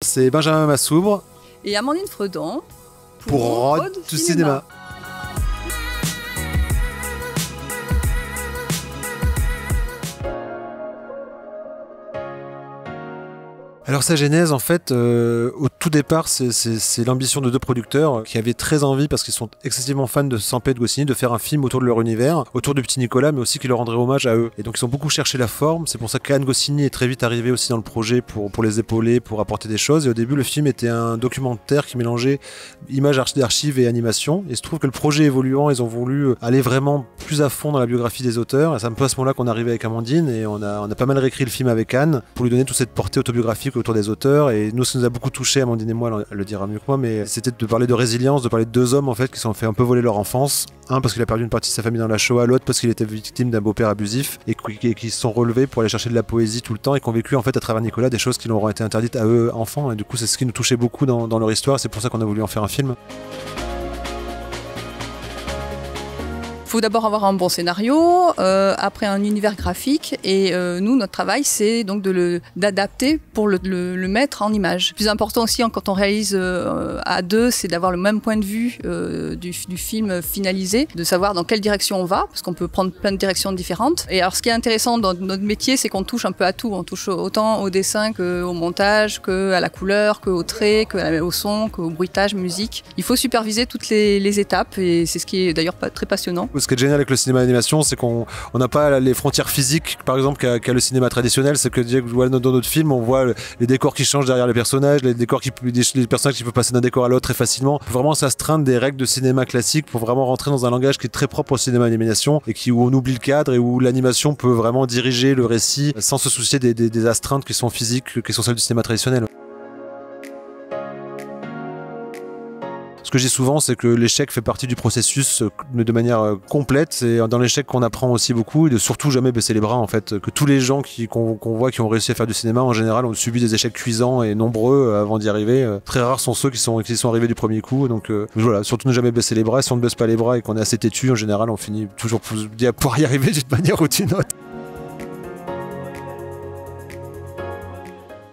c'est Benjamin Massoubre et Amandine Fredon pour Road to Cinéma. Alors sa genèse, en fait, au tout départ, c'est l'ambition de deux producteurs qui avaient très envie, parce qu'ils sont excessivement fans de Sampé et de Goscinny, de faire un film autour de leur univers, autour du petit Nicolas, mais aussi qui leur rendrait hommage à eux. Et donc ils ont beaucoup cherché la forme, c'est pour ça qu'Anne Goscinny est très vite arrivée aussi dans le projet pour les épauler, pour apporter des choses. Et au début, le film était un documentaire qui mélangeait images d'archives et animation. Et il se trouve que le projet évoluant, ils ont voulu aller vraiment plus à fond dans la biographie des auteurs. Et c'est un peu à ce moment-là qu'on est arrivé avec Amandine, et on a pas mal réécrit le film avec Anne pour lui donner toute cette portée autobiographique autour des auteurs. Et nous, ce qui nous a beaucoup touché, Amandine et moi, elle le dira mieux que moi, mais c'était de parler de résilience, de parler de deux hommes en fait qui se sont fait un peu voler leur enfance. Un parce qu'il a perdu une partie de sa famille dans la Shoah, l'autre parce qu'il était victime d'un beau-père abusif, et qui se sont relevés pour aller chercher de la poésie tout le temps, et qui ont vécu en fait à travers Nicolas des choses qui leur ont été interdites à eux enfants. Et du coup, c'est ce qui nous touchait beaucoup dans leur histoire. C'est pour ça qu'on a voulu en faire un film. Il faut d'abord avoir un bon scénario, après un univers graphique, et nous, notre travail, c'est donc d'adapter pour le mettre en image. Le plus important aussi, quand on réalise à deux, c'est d'avoir le même point de vue du film finalisé, de savoir dans quelle direction on va, parce qu'on peut prendre plein de directions différentes. Et alors, ce qui est intéressant dans notre métier, c'est qu'on touche un peu à tout. On touche autant au dessin qu'au montage, qu'à la couleur, qu'au trait, qu'au son, qu'au bruitage, musique. Il faut superviser toutes les étapes, et c'est ce qui est d'ailleurs très passionnant. Ce qui est génial avec le cinéma d'animation, c'est qu'on n'a pas les frontières physiques, par exemple, qu'a le cinéma traditionnel. C'est que dans notre film, on voit les décors qui changent derrière les personnages, les personnages qui peuvent passer d'un décor à l'autre très facilement. Faut vraiment s'astreindre des règles de cinéma classique pour vraiment rentrer dans un langage qui est très propre au cinéma d'animation, et où on oublie le cadre, et où l'animation peut vraiment diriger le récit sans se soucier des astreintes qui sont physiques, qui sont celles du cinéma traditionnel. Ce que je dis souvent, c'est que l'échec fait partie du processus de manière complète. C'est dans l'échec qu'on apprend aussi beaucoup, et de surtout jamais baisser les bras en fait. Que tous les gens qu'on voit qui ont réussi à faire du cinéma, en général, ont subi des échecs cuisants et nombreux avant d'y arriver. Très rares sont ceux qui sont arrivés du premier coup. Donc voilà, surtout ne jamais baisser les bras. Si on ne baisse pas les bras et qu'on est assez têtu, en général, on finit toujours pour y arriver d'une manière ou d'une autre.